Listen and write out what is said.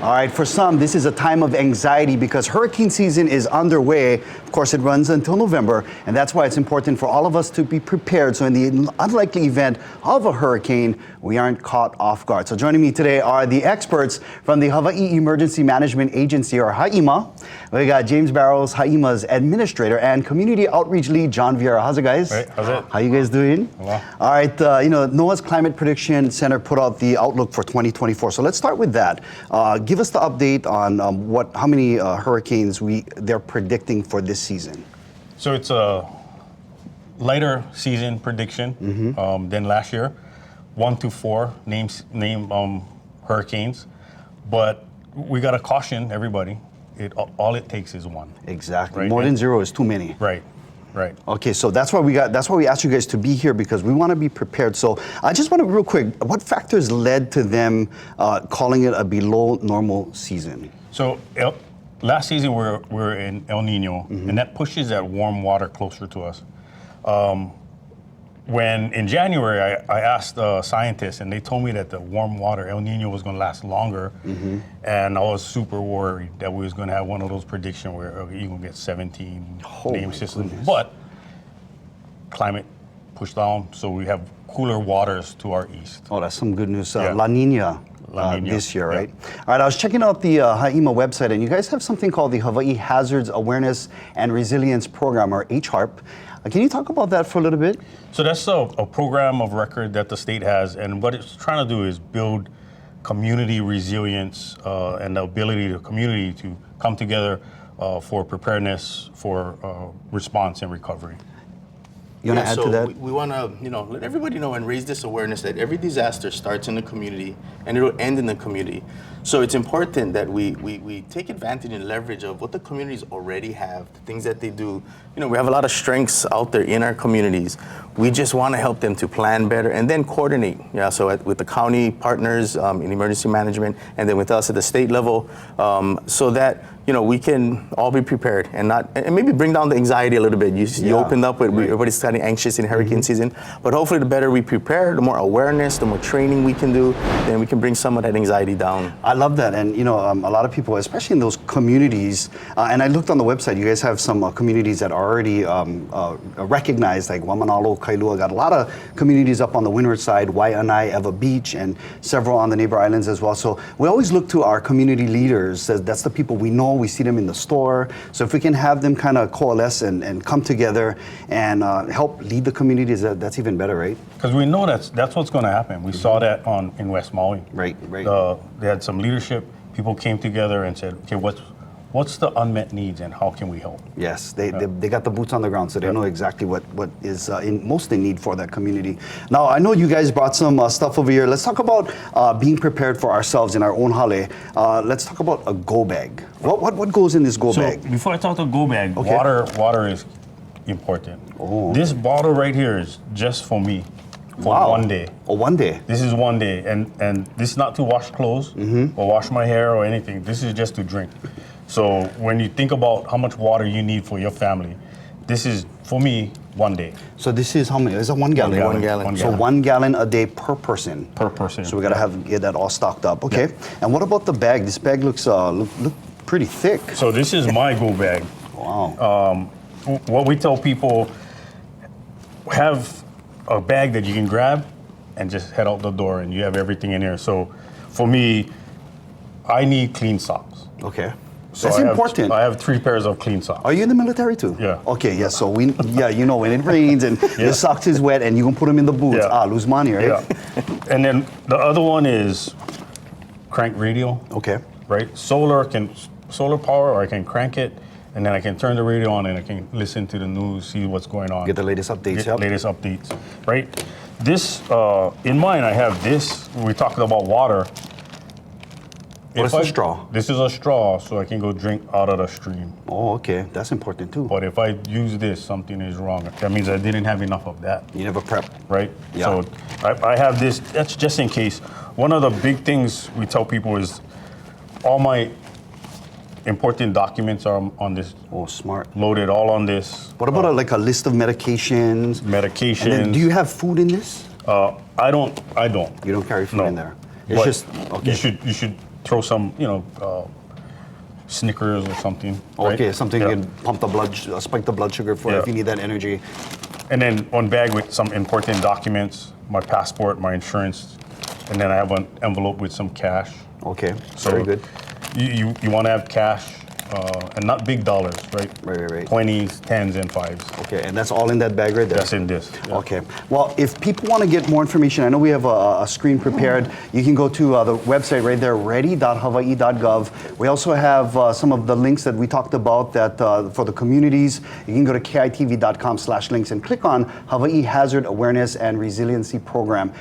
All right, for some, this is a time of anxiety because hurricane season is underway. Of course, it runs until November, and that's why it's important for all of us to be prepared. So in the unlikely event of a hurricane, we aren't caught off guard. So joining me today are the experts from the Hawaii Emergency Management Agency, or HI-EMA. We got James Barrows, HI-EMA's administrator, and community outreach lead, John Vieira. How's it, guys? Hey, how's it? How you guys doing? Well. All right, NOAA's Climate Prediction Center put out the outlook for 2024. So let's start with that. Give us the update on how many hurricanes they're predicting for this season. So it's a lighter season prediction than last year. 1 to 4 name hurricanes, but we got to caution everybody. All it takes is one. Exactly. Right? More than 0 is too many. Right. Right. Okay, so that's why we asked you guys to be here, because we want to be prepared. So I just want to, real quick, what factors led to them calling it a below normal season? So last season we're in El Nino, and that pushes that warm water closer to us. When in January I asked scientists, and they told me that the warm water El Nino was going to last longer, and I was super worried that we was going to have one of those predictions where you're going to get 17 name systems. Goodness. But climate pushed down, so we have cooler waters to our east. Oh, that's some good news. Yeah. La Nina. La Nina, this year, yeah. right? All right, I was checking out the HI-EMA website, and you guys have something called the Hawaii Hazards Awareness and Resilience Program, or HARP. Can you talk about that for a little bit? So that's a program of record that the state has, and what it's trying to do is build community resilience and the ability of the community to come together for preparedness, for response and recovery. You want to add to that? We want to, let everybody know and raise this awareness that every disaster starts in the community and it'll end in the community. So it's important that we take advantage and leverage of what the communities already have, the things that they do. We have a lot of strengths out there in our communities. We just want to help them to plan better and then coordinate. Yeah, so with the county partners in emergency management, and then with us at the state level, so that we can all be prepared and maybe bring down the anxiety a little bit. You opened up with everybody's getting anxious in hurricane season, but hopefully the better we prepare, the more awareness, the more training we can do, then we can bring some of that anxiety down. I love that, and a lot of people, especially in those communities, and I looked on the website, you guys have some communities that are already recognized, like Wamanalo, Kailua, got a lot of communities up on the windward side, Waianae, Eva Beach, and several on the neighbor islands as well. So we always look to our community leaders. That's the people we know. We see them in the store. So if we can have them kind of coalesce and come together and help lead the communities, that's even better, right? Because we know that's what's going to happen. We saw that in West Maui. Right. They had some leadership. People came together and said, okay, what's the unmet needs and how can we help? Yes, they got the boots on the ground, so they know exactly what is most in need for that community. Now, I know you guys brought some stuff over here. Let's talk about being prepared for ourselves in our own hale. Let's talk about a go bag. What goes in this go bag? So before I talk to go bag, Okay. water is important. Oh. This bottle right here is just for me. For Wow. 1 day. Oh, 1 day. This is 1 day, and this is not to wash clothes or wash my hair or anything. This is just to drink. So when you think about how much water you need for your family, this is, for me, 1 day. So this is how many? Is it 1 gallon? 1 gallon. So 1 gallon a day per person. Per person. So we gotta get that all stocked up. Okay. And what about the bag? This bag looks look pretty thick. So this is my go bag. Wow. What we tell people, have a bag that you can grab and just head out the door and you have everything in there. So for me, I need clean socks. Okay. So That's important. I have 3 pairs of clean socks. Are you in the military too? Yeah. Okay, yeah, so when it rains and your socks is wet and you can put them in the boots, lose money, right? Yeah. And then the other one is crank radio, Okay. right? Solar power, or I can crank it, and then I can turn the radio on and I can listen to the news, see what's going on. Get the latest updates, Get latest updates, right? This, in mine, I have this. We talked about water. What is the straw? This is a straw, so I can go drink out of the stream. Oh, okay. That's important too. But if I use this, something is wrong. That means I didn't have enough of that. You never prep. Right? Yeah. So I have this, that's just in case. One of the big things we tell people is all my important documents are on this. Oh, smart. Loaded all on this. What about a list of medications? Medications. And then, do you have food in this? I don't. You don't carry food No. in there. It's But just okay. You should throw some, Snickers or something. Okay, right? something Yeah. you can pump the blood, spike the blood sugar for Yeah. if you need that energy. And then one bag with some important documents, my passport, my insurance, and then I have an envelope with some cash. Okay, So very good. You want to have cash and not big dollars, right? Right. 20s, 10s, and 5s. Okay, and that's all in that bag right there. That's in this. Yeah. Okay. Well, if people want to get more information, I know we have a screen prepared. You can go to the website right there, ready.hawaii.gov. We also have some of the links that we talked about that for the communities. You can go to kitv.com/links and click on Hawaii Hazard Awareness and Resiliency Program.